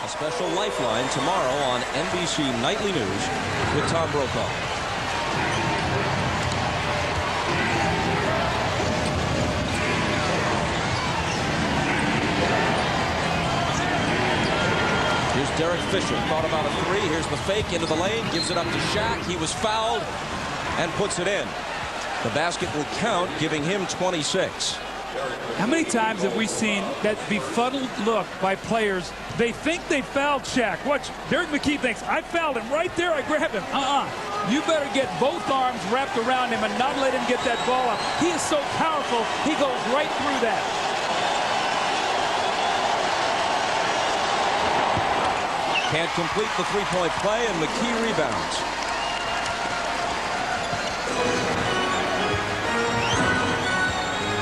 A special lifeline tomorrow on NBC Nightly News with Tom Brokaw. Here's Derek Fisher. Thought about a three. Here's the fake into the lane. Gives it up to Shaq. He was fouled and puts it in. The basket will count, giving him 26. How many times have we seen that befuddled look by players? They think they fouled Shaq. Watch, Derek McKey thinks, I fouled him right there. I grabbed him. You better get both arms wrapped around him and not let him get that ball up. He is so powerful, he goes right through that. Can't complete the three-point play, and McKey rebounds.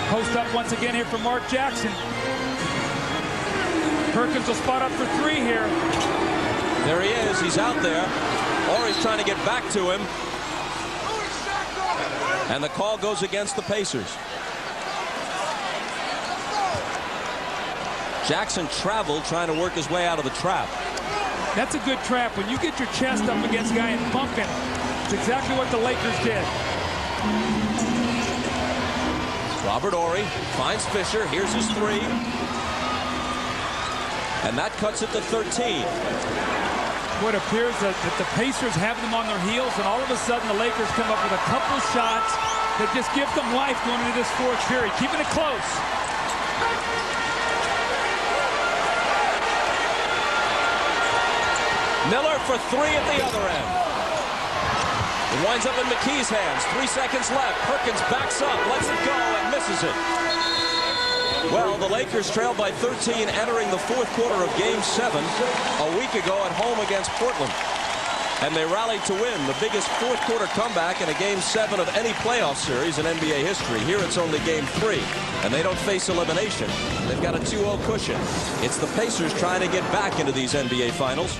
Post up once again here from Mark Jackson. Perkins will spot up for three here. There he is. He's out there. Horry's trying to get back to him. And the call goes against the Pacers. Jackson traveled, trying to work his way out of the trap. That's a good trap. When you get your chest up against a guy and bump him, it's exactly what the Lakers did. Robert Horry finds Fisher. Here's his three. And that cuts it to 13. What appears that the Pacers have them on their heels, and all of a sudden the Lakers come up with a couple shots that just give them life going into this fourth period, keeping it close. Miller for three at the other end. It winds up in McKey's hands. 3 seconds left. Perkins backs up, lets it go, and misses it. Well, the Lakers trailed by 13 entering the fourth quarter of Game 7 a week ago at home against Portland. And they rallied to win the biggest fourth quarter comeback in a Game 7 of any playoff series in NBA history. Here it's only Game 3, and they don't face elimination. They've got a 2-0 cushion. It's the Pacers trying to get back into these NBA Finals,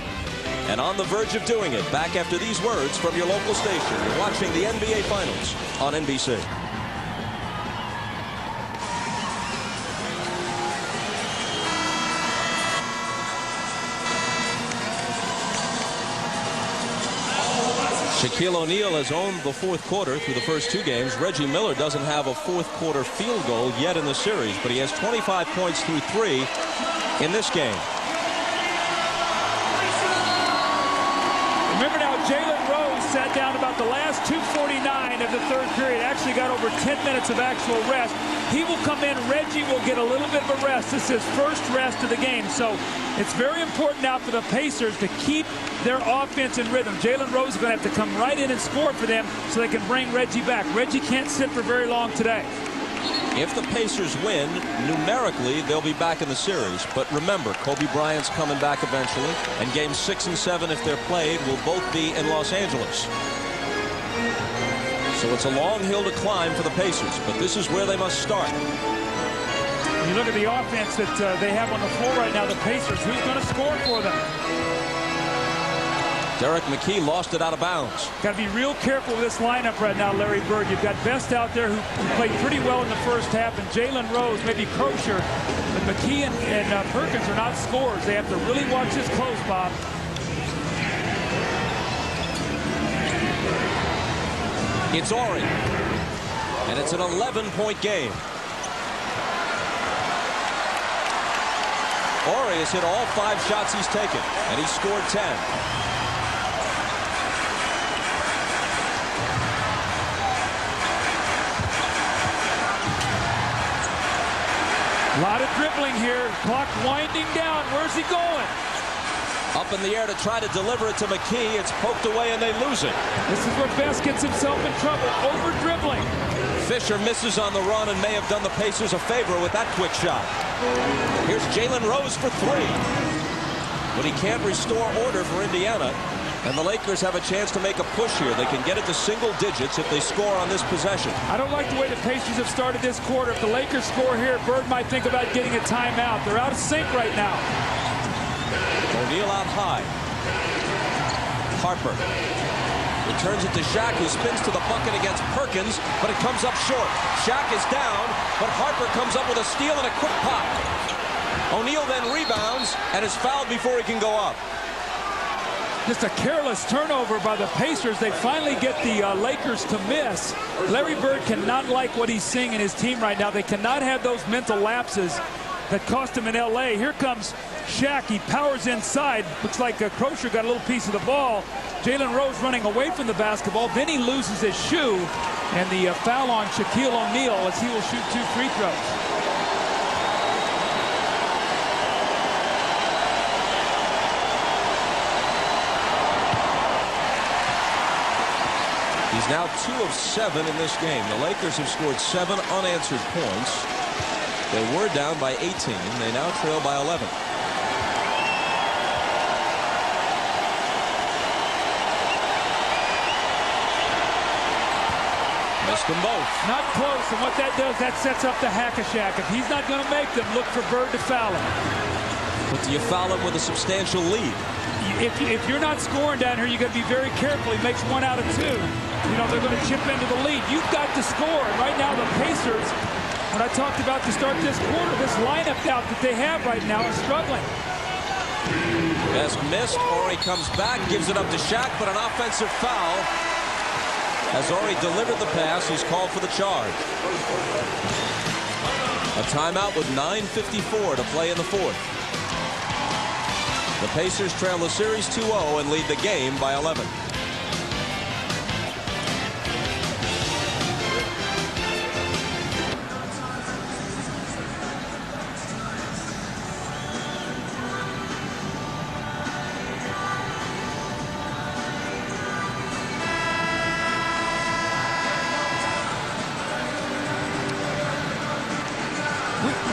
and on the verge of doing it. Back after these words from your local station. You're watching the NBA Finals on NBC. Shaquille O'Neal has owned the fourth quarter through the first two games. Reggie Miller doesn't have a fourth quarter field goal yet in the series, but he has 25 points through 3 in this game. Remember now, Jalen Rose sat down about the last 2:49 of the third period. Actually got over 10 minutes of actual rest. He will come in. Reggie will get a little bit of a rest. This is his first rest of the game. So it's very important now for the Pacers to keep their offense in rhythm. Jalen Rose is going to have to come right in and score for them so they can bring Reggie back. Reggie can't sit for very long today. If the Pacers win, numerically, they'll be back in the series. But remember, Kobe Bryant's coming back eventually, and Games 6 and 7, if they're played, will both be in Los Angeles. So it's a long hill to climb for the Pacers, but this is where they must start. You look at the offense that they have on the floor right now, the Pacers. Who's going to score for them? Derek McKey lost it out of bounds. Got to be real careful with this lineup right now, Larry Bird. You've got Best out there who played pretty well in the first half, and Jalen Rose, maybe Crozier. But McKee and Perkins are not scorers. They have to really watch this close, Bob. It's Horry, and it's an 11-point game. Horry has hit all 5 shots he's taken, and he scored 10. A lot of dribbling here. Clock winding down. Where's he going? Up in the air to try to deliver it to McKee. It's poked away and they lose it. This is where Best gets himself in trouble. Over dribbling. Fisher misses on the run and may have done the Pacers a favor with that quick shot. Here's Jalen Rose for 3. But he can't restore order for Indiana. And the Lakers have a chance to make a push here. They can get it to single digits if they score on this possession. I don't like the way the Pacers have started this quarter. If the Lakers score here, Bird might think about getting a timeout. They're out of sync right now. O'Neal out high. Harper returns it to Shaq, who spins to the bucket against Perkins, but it comes up short. Shaq is down, but Harper comes up with a steal and a quick pop. O'Neal then rebounds and is fouled before he can go up. Just a careless turnover by the Pacers. They finally get the Lakers to miss. Larry Bird cannot like what he's seeing in his team right now. They cannot have those mental lapses that cost him in L.A. Here comes Shaq. He powers inside. Looks like Crozier got a little piece of the ball. Jalen Rose running away from the basketball. Then he loses his shoe. And the foul on Shaquille O'Neal as he will shoot 2 free throws. He's now 2 of 7 in this game. The Lakers have scored 7 unanswered points. They were down by 18. They now trail by 11. Missed them both. Not close, and what that does, that sets up the Hack-a-Shaq. If he's not going to make them, look for Bird to foul him. But do you foul him with a substantial lead? If you're not scoring down here, you got to be very careful. He makes 1 out of 2. You know, they're going to chip into the lead. You've got to score. And right now, the Pacers, what I talked about to start this quarter, this lineup out that they have right now is struggling. Best missed. Horry comes back, gives it up to Shaq, but an offensive foul. Has already delivered the pass. He's called for the charge. A timeout with 9:54 to play in the 4th. The Pacers trail the series 2-0 and lead the game by 11.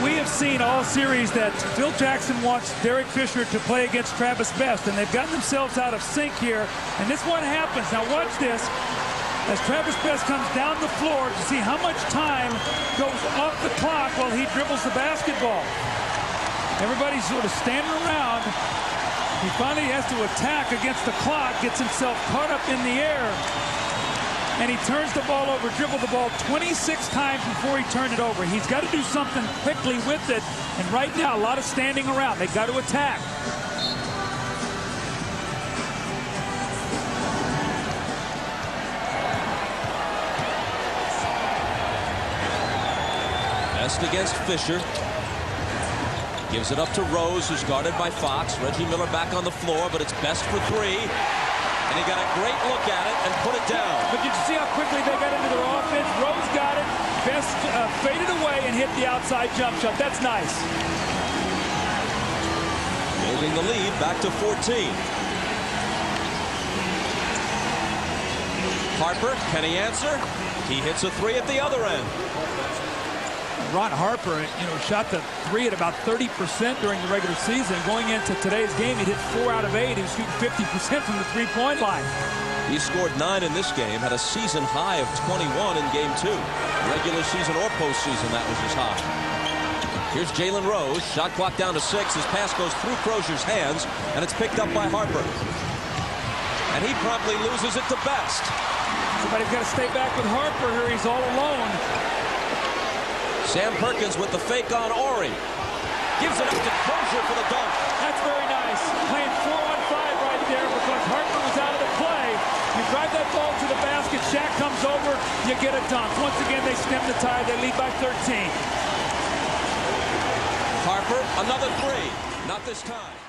We have seen all series that Phil Jackson wants Derek Fisher to play against Travis Best, and they've gotten themselves out of sync here. And this one happens. Now watch this. As Travis Best comes down the floor to see how much time goes off the clock while he dribbles the basketball. Everybody's sort of standing around. He finally has to attack against the clock, gets himself caught up in the air. And he turns the ball over, dribbled the ball 26 times before he turned it over. He's got to do something quickly with it. And right now, a lot of standing around. They've got to attack. Best against Fisher. Gives it up to Rose, who's guarded by Fox. Reggie Miller back on the floor, but it's Best for 3. And he got a great look at it and put it down. But did you see how quickly they got into their offense? Rose got it. Best faded away and hit the outside jump shot. That's nice. Building the lead back to 14. Harper, can he answer? He hits a 3 at the other end. Ron Harper, shot the 3 at about 30% during the regular season. Going into today's game, he hit 4 out of 8. He was shooting 50% from the 3-point line. He scored 9 in this game, had a season high of 21 in game 2. Regular season or postseason, that was his high. Here's Jalen Rose. Shot clock down to 6. His pass goes through Crozier's hands, and it's picked up by Harper. And he promptly loses it to Best. Somebody's got to stay back with Harper here. He's all alone. Sam Perkins with the fake on Horry. Gives it up to Crozier for the dunk. That's very nice. Playing 4-on-5 right there because Harper was out of the play. You drive that ball to the basket. Shaq comes over. You get a dunk. Once again, they stem the tide. They lead by 13. Harper, another 3. Not this time.